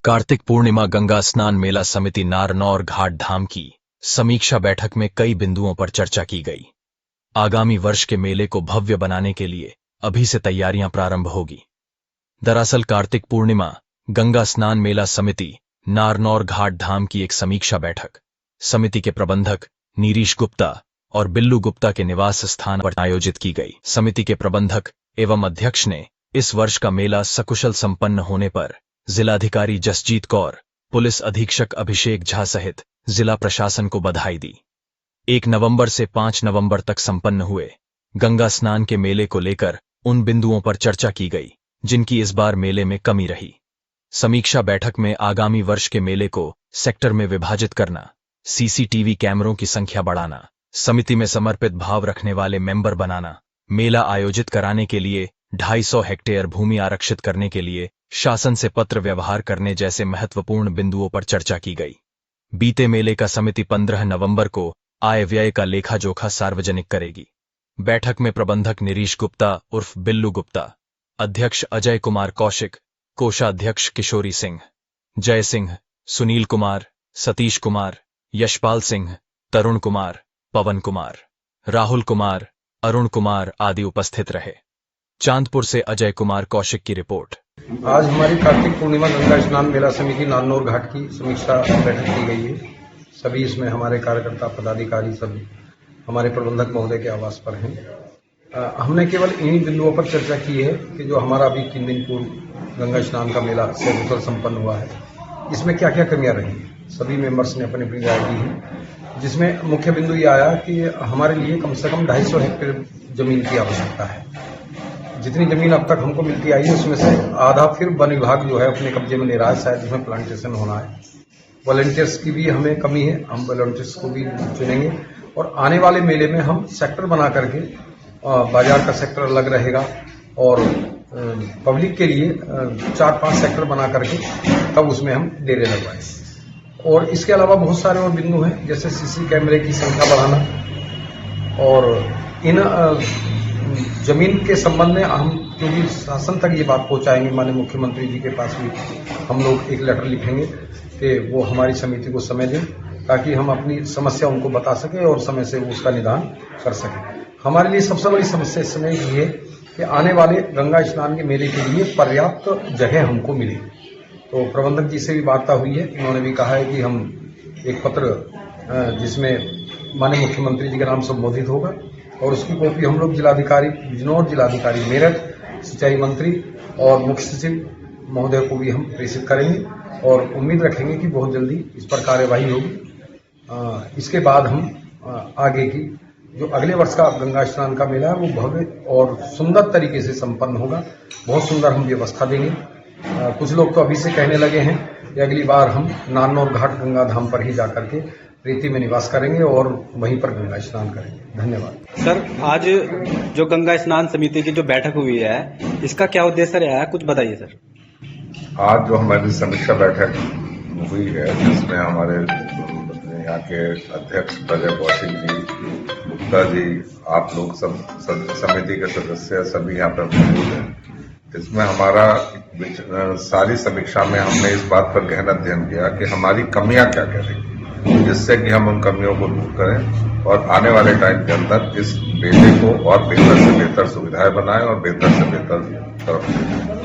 कार्तिक पूर्णिमा गंगा स्नान मेला समिति नारनौर घाट धाम की समीक्षा बैठक में कई बिंदुओं पर चर्चा की गई। आगामी वर्ष के मेले को भव्य बनाने के लिए अभी से तैयारियां प्रारंभ होगी। दरअसल कार्तिक पूर्णिमा गंगा स्नान मेला समिति नारनौर घाट धाम की एक समीक्षा बैठक समिति के प्रबंधक नीरीश गुप्ता और बिल्लू गुप्ता के निवास स्थान पर आयोजित की गई। समिति के प्रबंधक एवं अध्यक्ष ने इस वर्ष का मेला सकुशल संपन्न होने पर जिलाधिकारी जसजीत कौर, पुलिस अधीक्षक अभिषेक झा सहित जिला प्रशासन को बधाई दी। 1 नवंबर से 5 नवंबर तक संपन्न हुए गंगा स्नान के मेले को लेकर उन बिंदुओं पर चर्चा की गई जिनकी इस बार मेले में कमी रही। समीक्षा बैठक में आगामी वर्ष के मेले को सेक्टर में विभाजित करना, सीसीटीवी कैमरों की संख्या बढ़ाना, समिति में समर्पित भाव रखने वाले मेंबर बनाना, मेला आयोजित कराने के लिए 250 हेक्टेयर भूमि आरक्षित करने के लिए शासन से पत्र व्यवहार करने जैसे महत्वपूर्ण बिंदुओं पर चर्चा की गई। बीते मेले का समिति 15 नवंबर को आय व्यय का लेखा जोखा सार्वजनिक करेगी। बैठक में प्रबंधक नीरीश गुप्ता उर्फ बिल्लू गुप्ता, अध्यक्ष अजय कुमार कौशिक, कोषाध्यक्ष किशोरी सिंह, जय सिंह, सुनील कुमार, सतीश कुमार, यशपाल सिंह, तरुण कुमार, पवन कुमार, राहुल कुमार, अरुण कुमार आदि उपस्थित रहे। चांदपुर से अजय कुमार कौशिक की रिपोर्ट। आज हमारी कार्तिक पूर्णिमा गंगा स्नान मेला समिति नारनौर घाट की समीक्षा बैठक की गई है। सभी इसमें हमारे कार्यकर्ता पदाधिकारी सभी हमारे प्रबंधक महोदय के आवास पर हैं। हमने केवल इन्हीं बिंदुओं पर चर्चा की है कि जो हमारा अभी 3 दिन पूर्व गंगा स्नान का मेला सकुशल संपन्न हुआ है, इसमें क्या क्या कमियां रही। सभी मेंबर्स ने अपनी अपनी राय दी है, जिसमें मुख्य बिंदु ये आया कि हमारे लिए कम से कम 250 हेक्टेयर जमीन की आवश्यकता है। जितनी जमीन अब तक हमको मिलती आई है उसमें से आधा फिर वन विभाग जो है अपने कब्जे में ले रहा है, शायद जिसमें प्लांटेशन होना है। वॉलंटियर्स की भी हमें कमी है, हम वॉलंटियर्स को भी चुनेंगे और आने वाले मेले में हम सेक्टर बना करके, बाजार का सेक्टर अलग रहेगा और पब्लिक के लिए 4-5 सेक्टर बना करके तब उसमें हम डेरे लगवाएंगे। और इसके अलावा बहुत सारे और बिंदु हैं, जैसे सीसी कैमरे की संख्या बढ़ाना और इन जमीन के संबंध में हम क्योंकि शासन तक ये बात पहुंचाएंगे, माननीय मुख्यमंत्री जी के पास भी हम लोग एक लेटर लिखेंगे कि वो हमारी समिति को समय दें ताकि हम अपनी समस्या उनको बता सकें और समय से वो उसका निदान कर सकें। हमारे लिए सबसे बड़ी समस्या इस समय ये है कि आने वाले गंगा स्नान के मेले के लिए पर्याप्त जगह हमको मिले। तो प्रबंधक जी से भी वार्ता हुई है, उन्होंने भी कहा है कि हम एक पत्र जिसमें माननीय मुख्यमंत्री जी का नाम संबोधित होगा और उसकी कॉपी हम लोग जिलाधिकारी बिजनौर, जिलाधिकारी मेरठ, सिंचाई मंत्री और मुख्य सचिव महोदय को भी हम प्रेषित करेंगे और उम्मीद रखेंगे कि बहुत जल्दी इस पर कार्यवाही होगी। इसके बाद हम आगे की जो अगले वर्ष का गंगा स्नान का मेला है वो भव्य और सुंदर तरीके से संपन्न होगा। बहुत सुंदर हम व्यवस्था देंगे। कुछ लोग तो अभी से कहने लगे हैं कि अगली बार हम नारनौर घाट गंगा धाम पर ही जाकर के प्रीति में निवास करेंगे और वहीं पर गंगा स्नान करेंगे। धन्यवाद। सर, आज जो गंगा स्नान समिति की जो बैठक हुई है, इसका क्या उद्देश्य रहा है, कुछ बताइए सर। आज जो हमारी समीक्षा बैठक हुई है जिसमें हमारे यहाँ के अध्यक्ष अजय कौशिक जी, गुप्ता जी, आप लोग सब समिति के सदस्य सभी यहाँ पर मौजूद हैं। इसमें हमारा सारी समीक्षा में हमने इस बात पर गहन अध्ययन किया कि हमारी कमियां क्या क्या रही, जिससे कि हम उन कमियों को दूर करें और आने वाले टाइम के अंदर इस मेले को और बेहतर से बेहतर सुविधाएं बनाएं और बेहतर से बेहतर तरफ